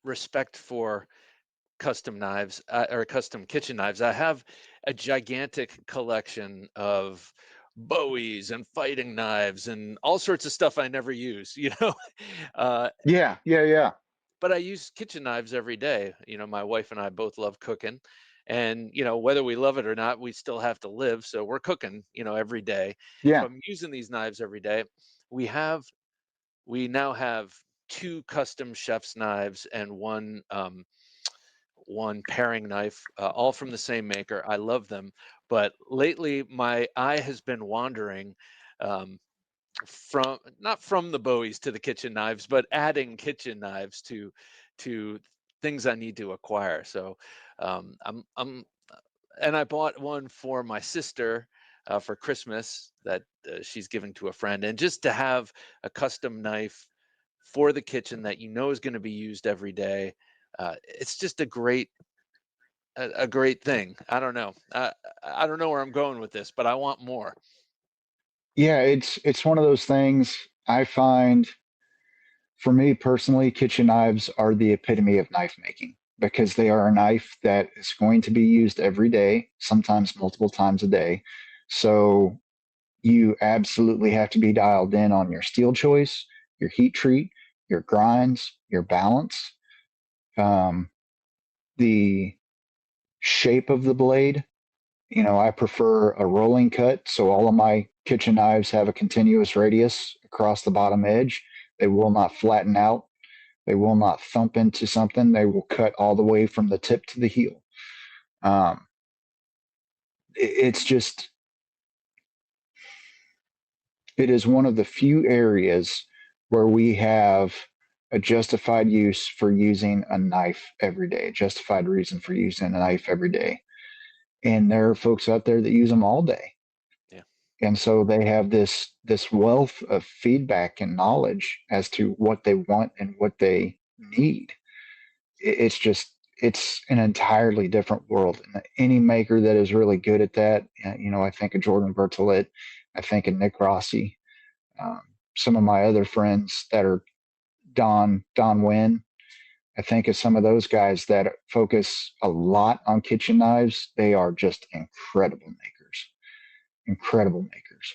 respect for custom knives or custom kitchen knives. I have a gigantic collection of Bowies and fighting knives and all sorts of stuff I never use,
Yeah.
But I use kitchen knives every day. My wife and I both love cooking, And, whether we love it or not, we still have to live. So we're cooking, every day. So
Yeah.
I'm using these knives every day. We now have two custom chef's knives and one paring knife, all from the same maker. I love them, but lately my eye has been wandering, um, from not from the Bowies to the kitchen knives, but adding kitchen knives to things I need to acquire. So I'm and I bought one for my sister, for Christmas, that she's giving to a friend, and just to have a custom knife for the kitchen that is going to be used every day. It's just a great thing. I don't know. I don't know where I'm going with this, but I want more.
Yeah, it's one of those things. I find, for me personally, kitchen knives are the epitome of knife making because they are a knife that is going to be used every day, sometimes multiple times a day. So you absolutely have to be dialed in on your steel choice, your heat treat, your grinds, your balance, um, the shape of the blade. I prefer a rolling cut, so all of my kitchen knives have a continuous radius across the bottom edge. They will not flatten out. They will not thump into something. They will cut all the way from the tip to the heel. Um, it's just, it is one of the few areas where we have a justified use for using a knife every day, a justified reason for using a knife every day. And there are folks out there that use them all day.
Yeah.
And so they have this wealth of feedback and knowledge as to what they want and what they need. It's just, it's an entirely different world. And any maker that is really good at that, I think of Jordan Bertolet, I think of Nick Rossi, um, some of my other friends that are Don Wynn. I think of some of those guys that focus a lot on kitchen knives. They are just incredible makers. Incredible makers.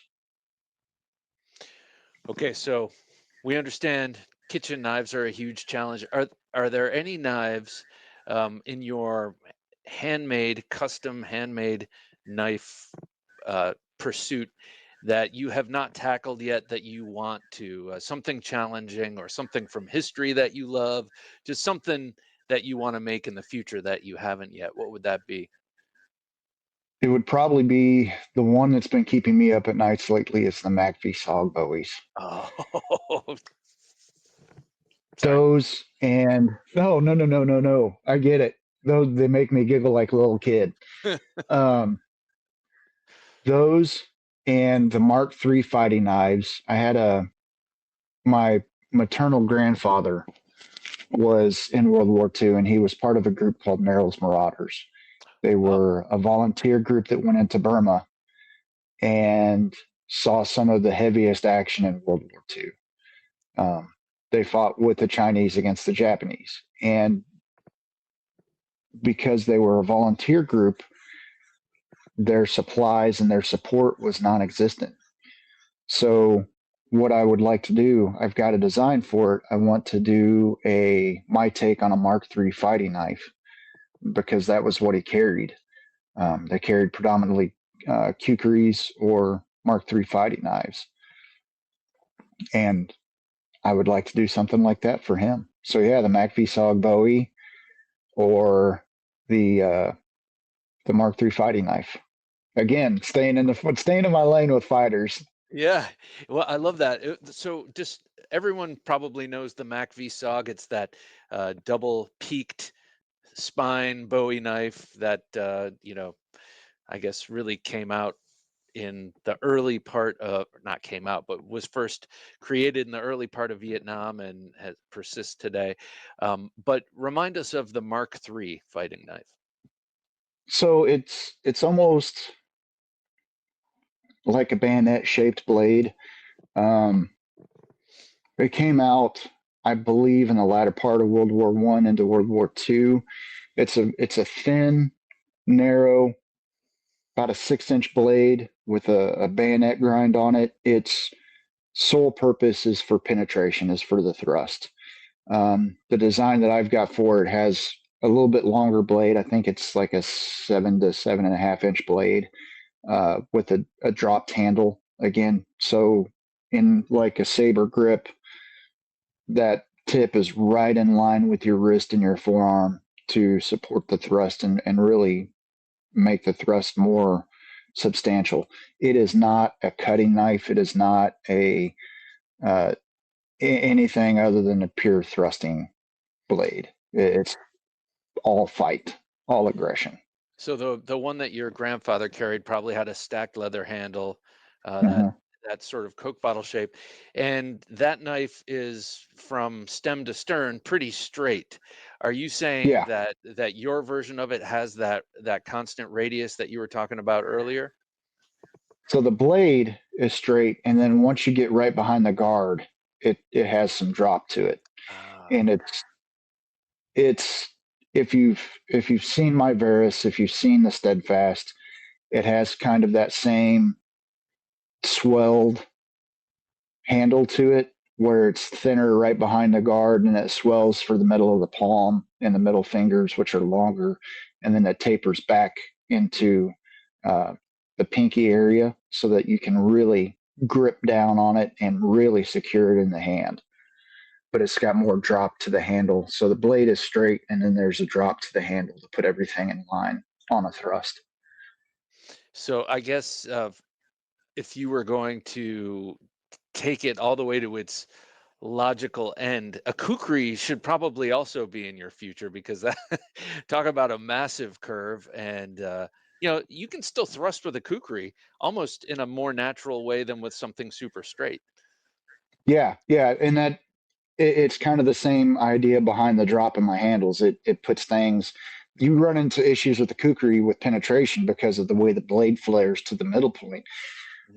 Okay, so we understand kitchen knives are a huge challenge. Are there any knives, in your custom handmade knife pursuit that you have not tackled yet that you want to? Something challenging or something from history that you love, just something that you want to make in the future that you haven't yet. What would that be?
It would probably be the one that's been keeping me up at nights lately. Is the McVie Sog Bowies.
Oh, sorry.
Those and no. I get it. Those, they make me giggle like a little kid. Um, those and the Mark III fighting knives. I had my maternal grandfather was in World War II, and he was part of a group called Merrill's Marauders. They
Oh,
were a volunteer group that went into Burma and saw some of the heaviest action in World War II. They fought with the Chinese against the Japanese. And because they were a volunteer group, their supplies and their support was non existent. So, what I would like to do, I've got a design for it. I want to do my take on a Mark III fighting knife because that was what he carried. They carried predominantly Kukeries or Mark III fighting knives. And I would like to do something like that for him. So yeah, the McVie Sog Bowie or the Mark III fighting knife. Again, staying in my lane with fighters.
yeah. Well, I love that. So just everyone probably knows the MacV Sog. It's that double peaked spine Bowie knife that I guess really came out in the early part of, not came out, but was first created in the early part of Vietnam and has persists today. But remind us of the Mark III fighting knife.
So it's almost like a bayonet shaped blade. Um, it came out, I believe, in the latter part of World War I into World War II. It's a thin, narrow, about a 6-inch blade with a bayonet grind on it. Its sole purpose is for penetration, is for the thrust. The design that I've got for it has a little bit longer blade. I think it's like a 7 to 7.5 inch blade with a dropped handle again. So in like a saber grip, that tip is right in line with your wrist and your forearm to support the thrust and really make the thrust more substantial. It is not a cutting knife. It is not a anything other than a pure thrusting blade. It's all fight, all aggression.
So the one that your grandfather carried probably had a stacked leather handle, that
Uh-huh.
that sort of Coke bottle shape, and that knife is from stem to stern pretty straight. Are you saying
Yeah.
that your version of it has that constant radius that you were talking about earlier?
So the blade is straight, and then once you get right behind the guard, it has some drop to it,
Ah,
and it's if you've seen my Varus, if you've seen the Steadfast, it has kind of that same swelled handle to it where it's thinner right behind the guard and it swells for the middle of the palm and the middle fingers, which are longer, and then it tapers back into uh, the pinky area so that you can really grip down on it and really secure it in the hand. But it's got more drop to the handle. So the blade is straight, and then there's a drop to the handle to put everything in line on a thrust.
so I guess if you were going to take it all the way to its logical end, a kukri should probably also be in your future because that talk about a massive curve, and you can still thrust with a kukri almost in a more natural way than with something super straight.
Yeah, yeah, and it's kind of the same idea behind the drop in my handles. It puts things. You run into issues with the kukri with penetration because of the way the blade flares to the middle point.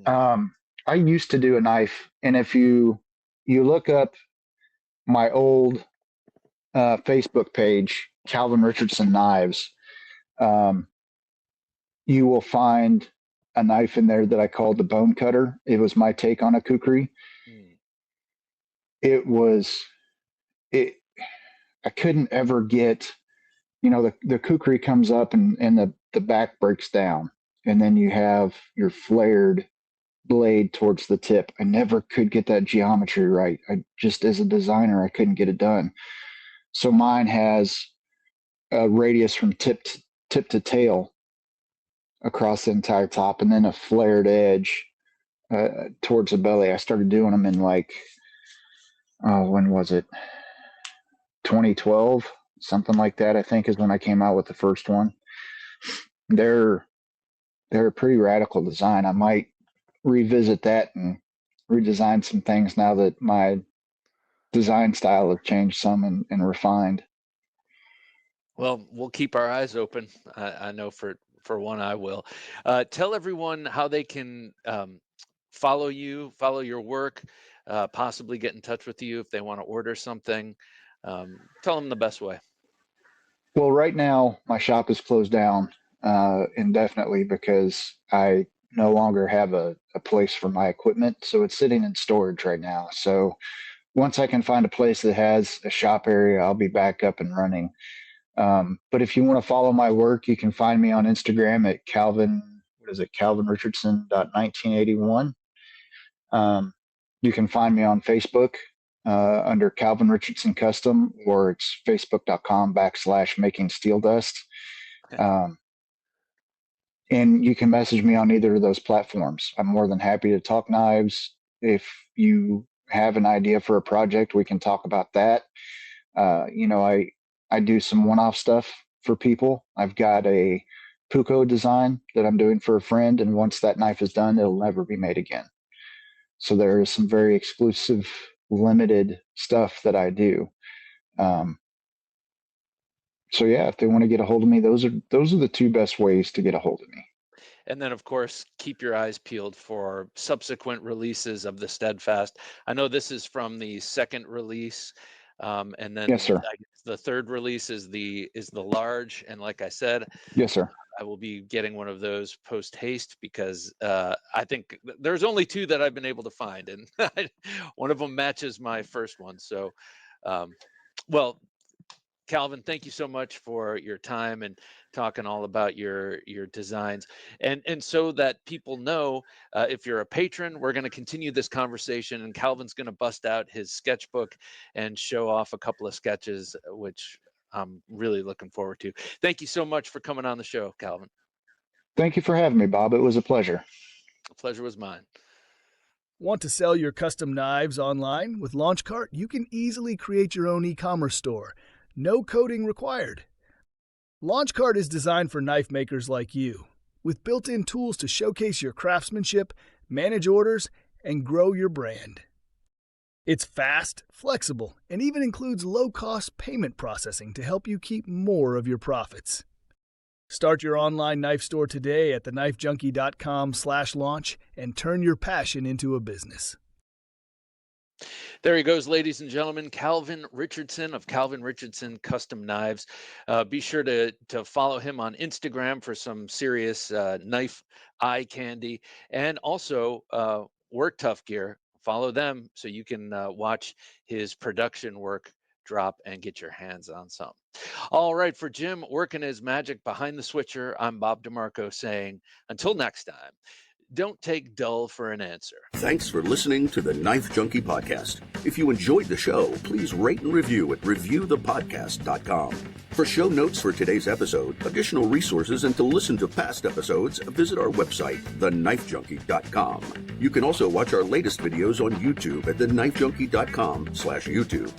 Mm.
Um, I used to do a knife, and if you look up my old Facebook page, Calvin Richardson Knives, um, you will find a knife in there that I called the bone cutter. It was my take on a kukri.
Mm.
It was it. I couldn't ever get, the kukri comes up and the back breaks down, and then you have your flared blade towards the tip. I never could get that geometry right. I just, as a designer, I couldn't get it done. So mine has a radius from tip to tail across the entire top, and then a flared edge towards the belly. I started doing them in like, oh, when was it? 2012, something like that. I think is when I came out with the first one. They're they're a pretty radical design. I might revisit that and redesign some things now that my design style has changed some and refined.
Well, we'll keep our eyes open. I know for one, I will. Tell everyone how they can follow you, follow your work, possibly get in touch with you if they want to order something. Tell them the best way.
Well, right now my shop is closed down indefinitely because I no longer have a place for my equipment, so it's sitting in storage right now. So once I can find a place that has a shop area, I'll be back up and running. But if you want to follow my work, you can find me on Instagram at Calvin. What is it? CalvinRichardson.1981. You can find me on Facebook under Calvin Richardson Custom, or it's facebook.com/making steel dust. Um, and you can message me on either of those platforms. I'm more than happy to talk knives. If you have an idea for a project, we can talk about that. I do some one-off stuff for people. I've got a Puko design that I'm doing for a friend, and once that knife is done, it'll never be made again. So there is some very exclusive, limited stuff that I do. Um, so yeah, if they want to get a hold of me, those are the two best ways to get a hold of me.
And then, of course, keep your eyes peeled for subsequent releases of the Steadfast. I know this is from the second release, and
Yes,
then
sir.
I guess the third release is the large. And like I said,
Yes, sir.
I will be getting one of those post haste because I think there's only two that I've been able to find, and one of them matches my first one. So, um, well, Calvin, thank you so much for your time and talking all about your designs. And so that people know, if you're a patron, we're going to continue this conversation, and Calvin's going to bust out his sketchbook and show off a couple of sketches, which I'm really looking forward to. Thank you so much for coming on the show, Calvin.
Thank you for having me, Bob. It was a pleasure.
The pleasure was mine.
Want to sell your custom knives online? With LaunchCart, you can easily create your own e-commerce store. No coding required. LaunchCart is designed for knife makers like you, with built-in tools to showcase your craftsmanship, manage orders, and grow your brand. It's fast, flexible, and even includes low-cost payment processing to help you keep more of your profits. Start your online knife store today at TheKnifeJunkie.com/launch and turn your passion into a business.
There he goes, ladies and gentlemen, Calvin Richardson of Calvin Richardson Custom Knives. Be sure to follow him on Instagram for some serious knife eye candy, and also Work Tuff Gear. Follow them so you can watch his production work drop and get your hands on some. All right, for Jim working his magic behind the switcher, I'm Bob DeMarco saying, until next time, don't take dull for an answer.
Thanks for listening to the Knife Junkie podcast. If you enjoyed the show, please rate and review at reviewthepodcast.com. For show notes for today's episode, additional resources, and to listen to past episodes, visit our website, TheKnifeJunkie.com. You can also watch our latest videos on YouTube at TheKnifeJunkie.com/YouTube.